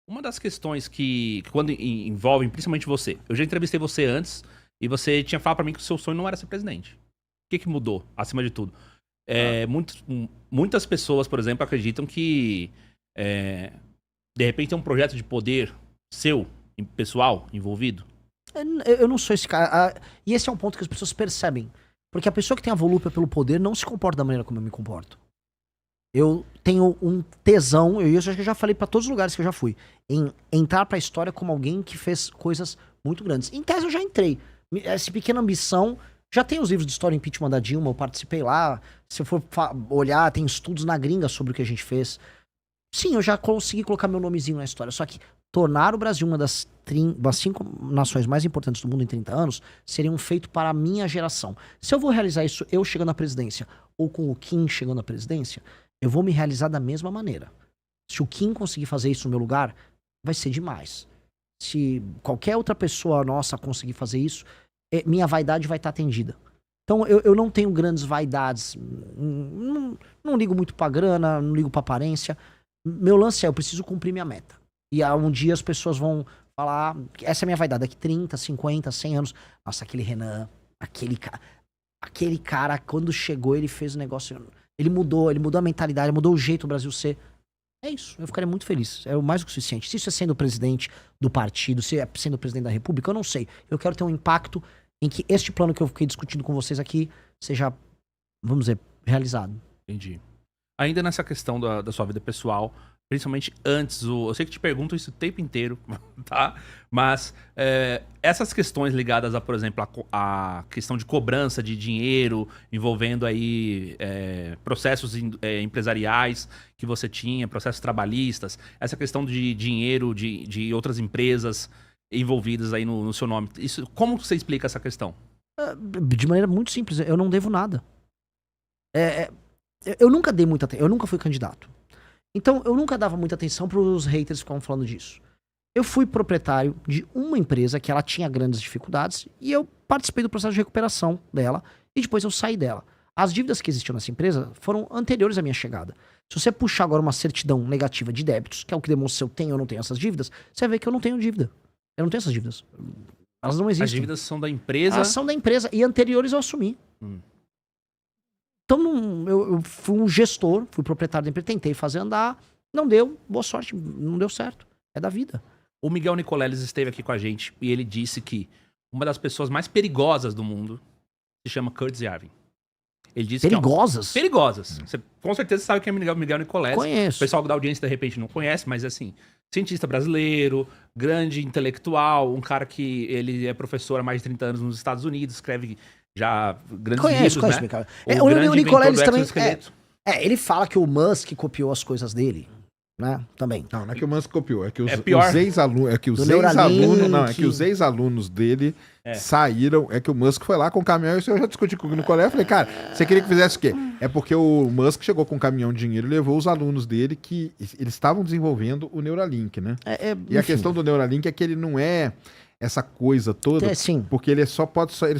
Uma das questões que quando envolvem principalmente você, eu já entrevistei você antes e você tinha falado pra mim que o seu sonho não era ser presidente. O que mudou, acima de tudo? Muitas pessoas, por exemplo, acreditam que de repente tem um projeto de poder seu, pessoal, envolvido. Eu não sou esse cara. E esse é um ponto que as pessoas percebem. Porque a pessoa que tem a volúpia pelo poder não se comporta da maneira como eu me comporto. Eu tenho um tesão, e isso eu acho que eu já falei pra todos os lugares que eu já fui, em entrar pra história como alguém que fez coisas muito grandes. Em tese eu já entrei. Essa pequena ambição, já tem os livros de história impeachment da Dilma, eu participei lá. Se eu for olhar, tem estudos na gringa sobre o que a gente fez. Sim, eu já consegui colocar meu nomezinho na história, só que tornar o Brasil uma das 5 nações mais importantes do mundo em 30 anos seria um feito para a minha geração. Se eu vou realizar isso eu chegando à presidência, ou com o Kim chegando à presidência, eu vou me realizar da mesma maneira. Se o Kim conseguir fazer isso no meu lugar, vai ser demais. Se qualquer outra pessoa nossa conseguir fazer isso, minha vaidade vai estar atendida. Então eu não tenho grandes vaidades, não ligo muito pra grana, não ligo pra aparência. Meu lance é, eu preciso cumprir minha meta. E um dia as pessoas vão falar, essa é a minha vaidade, daqui 30, 50, 100 anos. Nossa, aquele Renan, aquele cara, quando chegou, ele fez o negócio, ele mudou a mentalidade, mudou o jeito do Brasil ser. É isso, eu ficaria muito feliz, é o mais do que o suficiente. Se isso é sendo presidente do partido, se é sendo presidente da república, eu não sei. Eu quero ter um impacto em que este plano que eu fiquei discutindo com vocês aqui seja, vamos dizer, realizado. Entendi. Ainda nessa questão da sua vida pessoal, principalmente antes, eu sei que te pergunto isso o tempo inteiro, tá? Mas essas questões ligadas a, por exemplo, a questão de cobrança de dinheiro, envolvendo aí processos empresariais que você tinha, processos trabalhistas, essa questão de dinheiro de outras empresas envolvidas aí no seu nome. Isso, como você explica essa questão? De maneira muito simples, eu não devo nada. Eu nunca dei muita atenção, eu nunca fui candidato. Então, eu nunca dava muita atenção pros haters que ficavam falando disso. Eu fui proprietário de uma empresa que ela tinha grandes dificuldades e eu participei do processo de recuperação dela e depois eu saí dela. As dívidas que existiam nessa empresa foram anteriores à minha chegada. Se você puxar agora uma certidão negativa de débitos, que é o que demonstra se eu tenho ou não tenho essas dívidas, você vai ver que eu não tenho dívida. Eu não tenho essas dívidas. Elas não existem. As dívidas são da empresa? Elas são da empresa e anteriores eu assumi. Então, eu fui um gestor, fui proprietário da empresa, tentei fazer andar, não deu, boa sorte, não deu certo. É da vida. O Miguel Nicoleles esteve aqui com a gente e ele disse que uma das pessoas mais perigosas do mundo se chama Curtis Yarvin. Ele disse perigosas? Que perigosas. Você com certeza sabe quem é Miguel Nicoleles. Conheço. O pessoal da audiência, de repente, não conhece, mas assim, cientista brasileiro, grande intelectual, um cara que ele é professor há mais de 30 anos nos Estados Unidos, escreve já grandes livros, né? Cara. O Nicoleles também ele fala que o Musk copiou as coisas dele, né? Também. Não é que o Musk copiou, é que os ex-alunos dele saíram, é que o Musk foi lá com o caminhão, isso eu já discuti com o Nicoleles, eu falei, cara, você queria que fizesse o quê? É porque o Musk chegou com um caminhão de dinheiro e levou os alunos dele que eles estavam desenvolvendo o Neuralink, né? E a questão do Neuralink é que ele não é essa coisa toda, porque ele só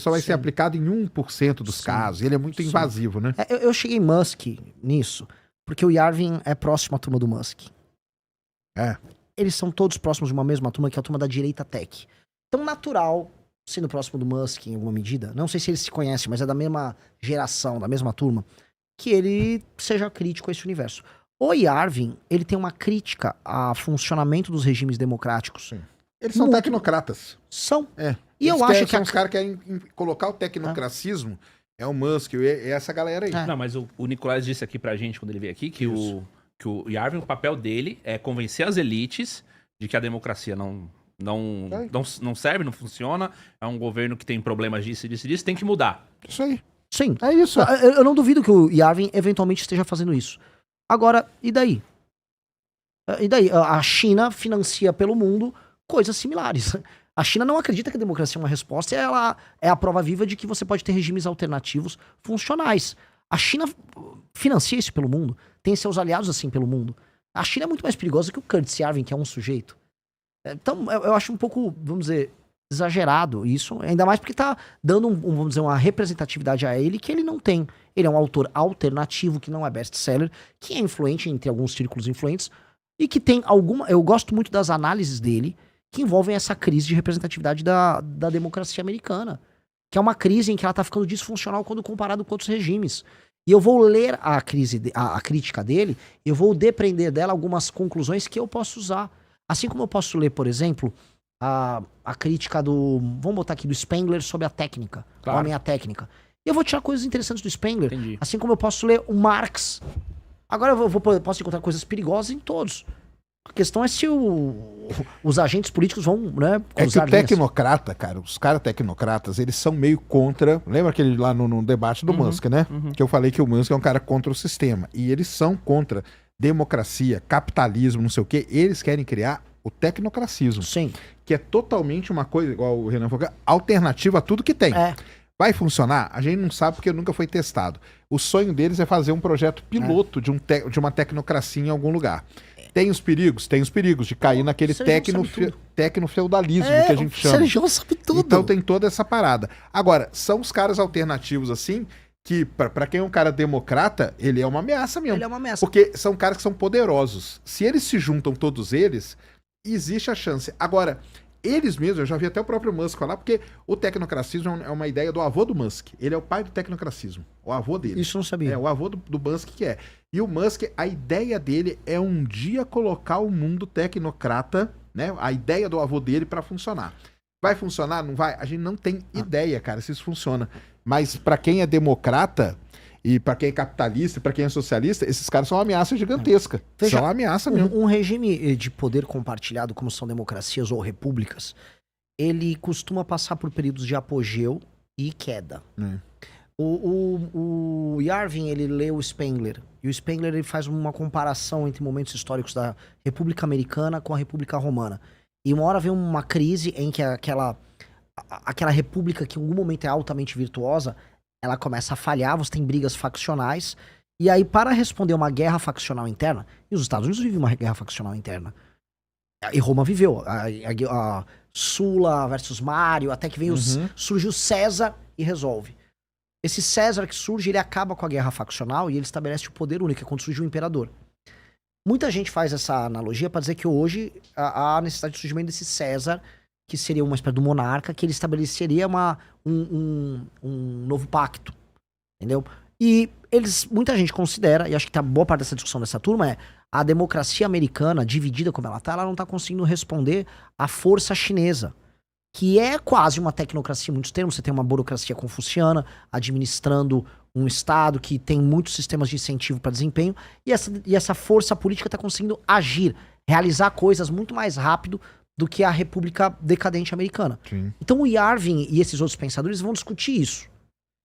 vai ser aplicado em 1% dos casos, ele é muito invasivo, né? Eu cheguei em Musk nisso, porque o Yarvin é próximo à turma do Musk. Eles são todos próximos de uma mesma turma, que é a turma da direita tech. Então, natural, sendo próximo do Musk em alguma medida, não sei se eles se conhecem, mas é da mesma geração, da mesma turma, que ele seja crítico a esse universo. O Yarvin, ele tem uma crítica ao funcionamento dos regimes democráticos. Eles são tecnocratas. São. E eu acho que os caras querem colocar o tecnocracismo, é o Musk, é essa galera aí. Não, mas o Nicoleles disse aqui pra gente, quando ele veio aqui, que o Yarvin, o papel dele é convencer as elites de que a democracia não serve, não funciona, é um governo que tem problemas disso, tem que mudar. Isso aí. Sim. É isso. Eu não duvido que o Yarvin eventualmente esteja fazendo isso. Agora, e daí? E daí? A China financia pelo mundo coisas similares. A China não acredita que a democracia é uma resposta e ela é a prova viva de que você pode ter regimes alternativos funcionais. A China financia isso pelo mundo, tem seus aliados assim pelo mundo. A China é muito mais perigosa que o Curtis Yarvin, que é um sujeito. Então, eu acho um pouco, vamos dizer, exagerado isso, ainda mais porque tá dando, vamos dizer, uma representatividade a ele que ele não tem. Ele é um autor alternativo, que não é best-seller, que é influente entre alguns círculos influentes, e que tem alguma... Eu gosto muito das análises dele que envolvem essa crise de representatividade da democracia americana, que é uma crise em que ela tá ficando disfuncional quando comparado com outros regimes. E eu vou ler a crítica dele, eu vou depreender dela algumas conclusões que eu posso usar. Assim como eu posso ler, por exemplo, a crítica do... Vamos botar aqui, do Spengler sobre a técnica. Claro. O homem e a técnica. E eu vou tirar coisas interessantes do Spengler. Entendi. Assim como eu posso ler o Marx. Agora eu posso encontrar coisas perigosas em todos. A questão é se os agentes políticos vão, né, É que o cruzar linhas. tecnocrata, cara, os caras tecnocratas, eles são meio contra. Lembra aquele lá no debate do Musk, né? Que eu falei que o Musk é um cara contra o sistema. E eles são contra democracia, capitalismo, não sei o quê. Eles querem criar o tecnocracismo. Sim. Que é totalmente uma coisa, igual o Renan falou, alternativa a tudo que tem. É. Vai funcionar? A gente não sabe porque nunca foi testado. O sonho deles é fazer um projeto piloto de uma tecnocracia em algum lugar. Tem os perigos de cair naquele tecnofeudalismo que a gente chama. Sérgio sabe tudo. Então tem toda essa parada. Agora, são os caras alternativos assim, que pra quem é um cara democrata, ele é uma ameaça mesmo. Ele é uma ameaça. Porque são caras que são poderosos. Se eles se juntam todos eles, existe a chance. Agora, eles mesmos, eu já vi até o próprio Musk falar, porque o tecnocracismo é uma ideia do avô do Musk. Ele é o pai do tecnocracismo. O avô dele. Isso eu não sabia. É, o avô do Musk que é. E o Musk, a ideia dele é um dia colocar o mundo tecnocrata, né? A ideia do avô dele pra funcionar. Vai funcionar? Não vai? A gente não tem ideia, cara, se isso funciona. Mas pra quem é democrata e pra quem é capitalista, pra quem é socialista, esses caras são uma ameaça gigantesca. Veja, são uma ameaça mesmo. Um regime de poder compartilhado, como são democracias ou repúblicas, ele costuma passar por períodos de apogeu e queda. O Yarvin, ele lê o Spengler, e o Spengler ele faz uma comparação entre momentos históricos da República Americana com a República Romana. E uma hora vem uma crise em que aquela república que em algum momento é altamente virtuosa, ela começa a falhar, você tem brigas faccionais, e aí para responder uma guerra faccional interna, e os Estados Unidos vivem uma guerra faccional interna, e Roma viveu, a Sulla versus Mário, até que vem surge o César e resolve. Esse César que surge, ele acaba com a guerra faccional e ele estabelece o poder único, é quando surge o imperador. Muita gente faz essa analogia para dizer que hoje há necessidade de surgimento desse César, que seria uma espécie de monarca, que ele estabeleceria um novo pacto, entendeu? E muita gente considera, e acho que boa parte dessa discussão dessa turma é, a democracia americana, dividida como ela não tá conseguindo responder à força chinesa, que é quase uma tecnocracia em muitos termos. Você tem uma burocracia confuciana administrando um Estado que tem muitos sistemas de incentivo para desempenho, e essa força política está conseguindo agir, realizar coisas muito mais rápido do que a República decadente americana. Sim. Então o Yarvin e esses outros pensadores vão discutir isso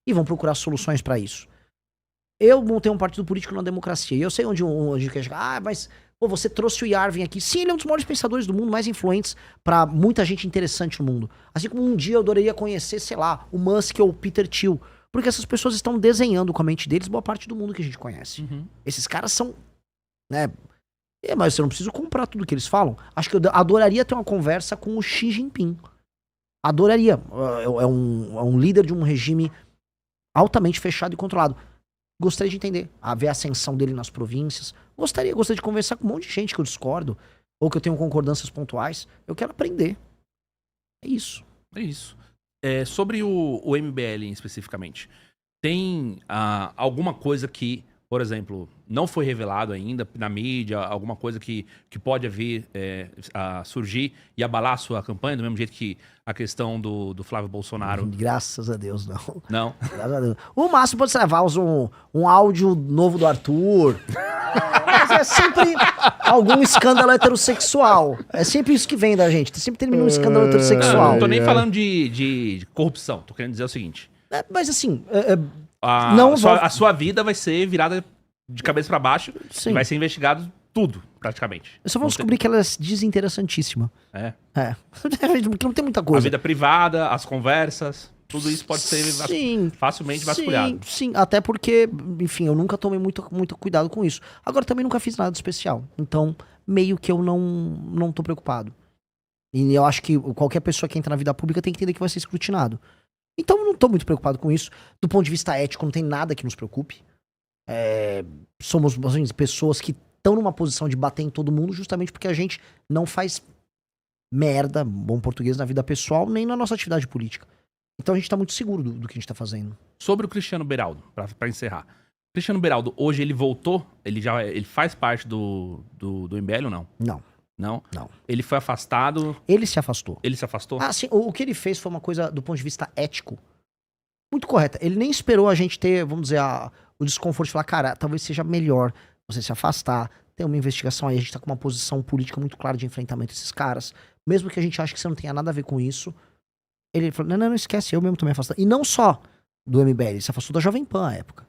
e vão procurar soluções para isso. Eu montei um partido político na democracia, e eu sei onde quer chegar. Mas pô, você trouxe o Yarvin aqui. Sim, ele é um dos maiores pensadores do mundo, mais influentes para muita gente interessante no mundo. Assim como um dia eu adoraria conhecer, sei lá, o Musk ou o Peter Thiel. Porque essas pessoas estão desenhando com a mente deles boa parte do mundo que a gente conhece. Esses caras são, né... mas eu não preciso comprar tudo que eles falam. Acho que eu adoraria ter uma conversa com o Xi Jinping. Adoraria. É um líder de um regime altamente fechado e controlado. Gostaria de entender, ver a ascensão dele nas províncias. Gostaria de conversar com um monte de gente que eu discordo, ou que eu tenho concordâncias pontuais. Eu quero aprender. É isso. É isso. Sobre o MBL especificamente, tem alguma coisa que, por exemplo, não foi revelado ainda na mídia, alguma coisa que pode vir a surgir e abalar a sua campanha, do mesmo jeito que a questão do Flávio Bolsonaro? Graças a Deus, não. Não? Graças a Deus. O máximo pode ser levar um áudio novo do Arthur. Mas é sempre algum escândalo heterossexual. É sempre isso que vem da gente. Sempre termina um escândalo heterossexual. Não tô nem falando de corrupção, tô querendo dizer o seguinte. Mas assim... A sua vida vai ser virada de cabeça pra baixo. Sim. Vai ser investigado tudo, praticamente. Eu só vou descobrir que ela é desinteressantíssima. Porque não tem muita coisa. A vida privada, as conversas, tudo isso pode ser facilmente vasculhado. Sim, até porque, enfim, eu nunca tomei muito cuidado com isso. Agora, também nunca fiz nada de especial. Então, meio que eu não tô preocupado. E eu acho que qualquer pessoa que entra na vida pública tem que entender que vai ser escrutinado. Então eu não tô muito preocupado com isso. Do ponto de vista ético, não tem nada que nos preocupe. Somos assim, pessoas que estão numa posição de bater em todo mundo justamente porque a gente não faz merda, bom português, na vida pessoal, nem na nossa atividade política. Então a gente tá muito seguro do que a gente tá fazendo. Sobre o Cristiano Beraldo, pra encerrar. Cristiano Beraldo, hoje ele voltou? Ele faz parte do MBL ou não? Não. Não? Não. Ele foi afastado? Ele se afastou. Ele se afastou? Ah, sim, o que ele fez foi uma coisa, do ponto de vista ético, muito correta. Ele nem esperou a gente ter, vamos dizer, o desconforto de falar, cara, talvez seja melhor você se afastar, ter uma investigação aí, a gente tá com uma posição política muito clara de enfrentamento a esses caras, mesmo que a gente ache que você não tenha nada a ver com isso. Ele falou, não esquece, eu mesmo tô me afastando. E não só do MBL, ele se afastou da Jovem Pan à época.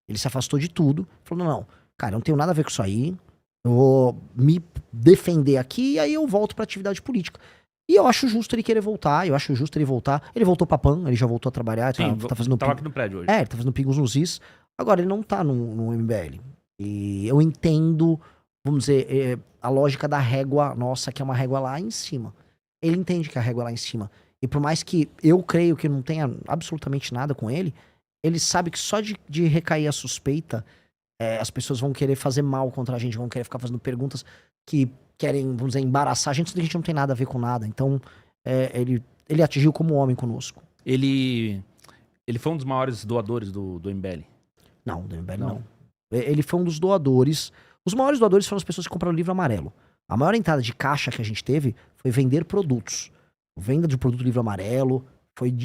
Ele se afastou de tudo, falou, não, cara, eu não tenho nada a ver com isso aí, eu vou me defender aqui e aí eu volto pra atividade política. E eu acho justo ele querer voltar, eu acho justo ele voltar. Ele voltou pra PAN, ele já voltou a trabalhar, Sim, tá fazendo tava aqui no prédio hoje. ele tá fazendo pingos nos is. Agora, ele não tá no MBL. E eu entendo, vamos dizer, a lógica da régua nossa, que é uma régua lá em cima. Ele entende que a régua é lá em cima. E por mais que eu creio que não tenha absolutamente nada com ele, ele sabe que só de recair a suspeita, as pessoas vão querer fazer mal contra a gente, vão querer ficar fazendo perguntas que querem, vamos dizer, embaraçar a gente, sendo que a gente não tem nada a ver com nada. Então, ele atingiu como homem conosco. Ele foi um dos maiores doadores do MBL? Não, do MBL não. Ele foi um dos doadores. Os maiores doadores foram as pessoas que compraram o livro amarelo. A maior entrada de caixa que a gente teve foi vender produtos. Venda de produto livro amarelo,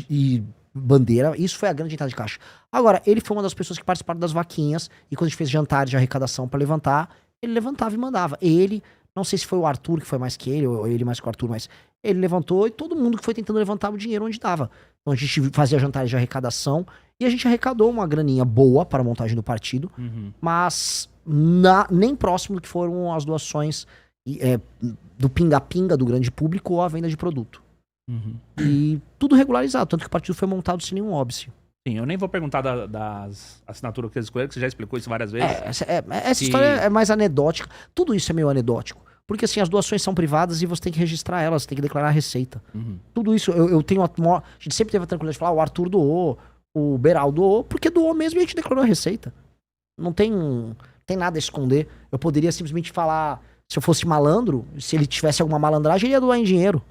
e bandeira, isso foi a grande entrada de caixa. Agora, ele foi uma das pessoas que participaram das vaquinhas, e quando a gente fez jantares de arrecadação pra levantar, ele levantava e mandava. Ele, não sei se foi o Arthur que foi mais que ele, ou ele mais que o Arthur, mas ele levantou e todo mundo que foi tentando levantar o dinheiro onde dava. Então a gente fazia jantares de arrecadação, e a gente arrecadou uma graninha boa para a montagem do partido, mas nem próximo do que foram as doações do pinga-pinga do grande público ou a venda de produto. E tudo regularizado, tanto que o partido foi montado sem nenhum óbice. Sim, eu nem vou perguntar das assinaturas que eles escolheram, que você já explicou isso várias vezes. Essa história é mais anedótica. Tudo isso é meio anedótico. Porque assim, as doações são privadas e você tem que registrar elas, você tem que declarar a receita. Tudo isso, eu tenho a gente sempre teve a tranquilidade de falar, o Arthur doou, o Beraldo doou, porque doou mesmo e a gente declarou a receita. Não tem nada a esconder. Eu poderia simplesmente falar, se eu fosse malandro, se ele tivesse alguma malandragem, ele ia doar em dinheiro.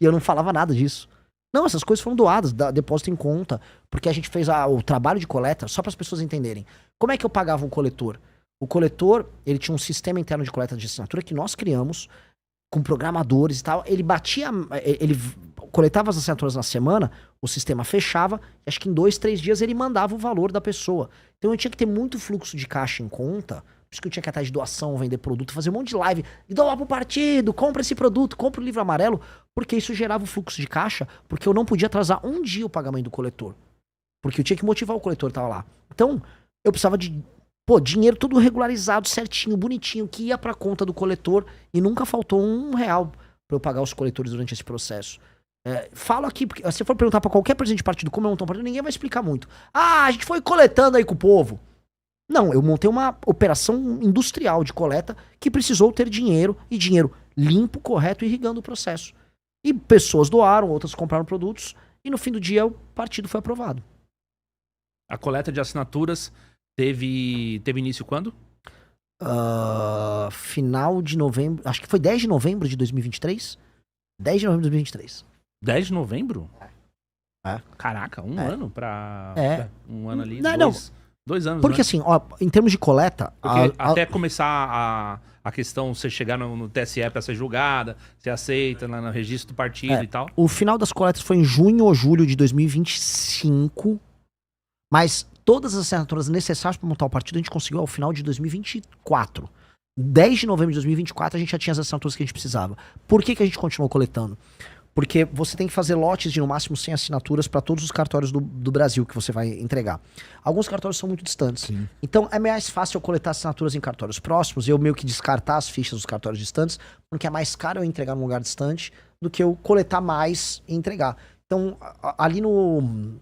E eu não falava nada disso. Não, essas coisas foram doadas, depósito em conta, porque a gente fez o trabalho de coleta, só para as pessoas entenderem. Como é que eu pagava o coletor? O coletor, ele tinha um sistema interno de coleta de assinatura que nós criamos, com programadores e tal. Ele coletava as assinaturas na semana, o sistema fechava, e acho que em 2, 3 dias ele mandava o valor da pessoa. Então eu tinha que ter muito fluxo de caixa em conta, por isso que eu tinha que ir atrás de doação, vender produto, fazer um monte de live, e doar pro partido, compra esse produto, compra o livro amarelo, porque isso gerava o fluxo de caixa, porque eu não podia atrasar um dia o pagamento do coletor. Porque eu tinha que motivar o coletor, tava lá. Então, eu precisava de dinheiro tudo regularizado, certinho, bonitinho, que ia pra conta do coletor, e nunca faltou R$1 pra eu pagar os coletores durante esse processo. Falo aqui, porque se você for perguntar pra qualquer presidente de partido como eu montei um partido, ninguém vai explicar muito. A gente foi coletando aí com o povo. Não, eu montei uma operação industrial de coleta que precisou ter dinheiro, e dinheiro limpo, correto, irrigando o processo. E pessoas doaram, outras compraram produtos, e no fim do dia o partido foi aprovado. A coleta de assinaturas teve início quando? Final de novembro, acho que foi 10 de novembro de 2023. 10 de novembro de 2023. 10 de novembro? É. Caraca, um ano pra... Um ano ali, não. 2 anos, porque né? assim, ó, em termos de coleta... Porque até começar a questão, você chegar no TSE pra ser julgada, você aceita lá no registro do partido e tal. O final das coletas foi em junho ou julho de 2025, mas todas as assinaturas necessárias para montar o partido a gente conseguiu ao final de 2024. 10 de novembro de 2024 a gente já tinha as assinaturas que a gente precisava. Por que a gente continuou coletando? Porque você tem que fazer lotes de no máximo 100 assinaturas para todos os cartórios do Brasil que você vai entregar. Alguns cartórios são muito distantes. Sim. Então é mais fácil eu coletar assinaturas em cartórios próximos e eu meio que descartar as fichas dos cartórios distantes, porque é mais caro eu entregar num lugar distante do que eu coletar mais e entregar. Então, ali no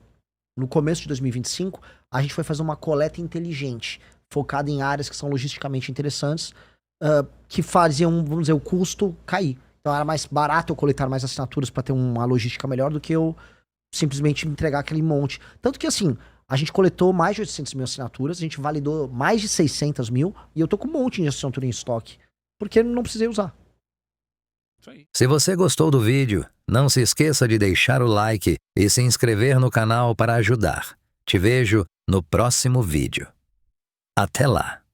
começo de 2025, a gente foi fazer uma coleta inteligente, focada em áreas que são logisticamente interessantes, que faziam, vamos dizer, o custo cair. Então era mais barato eu coletar mais assinaturas para ter uma logística melhor do que eu simplesmente entregar aquele monte. Tanto que assim, A gente coletou mais de 800 mil assinaturas, a gente validou mais de 600 mil e eu tô com um monte de assinatura em estoque, porque eu não precisei usar. Isso aí. Se você gostou do vídeo, não se esqueça de deixar o like e se inscrever no canal para ajudar. Te vejo no próximo vídeo. Até lá!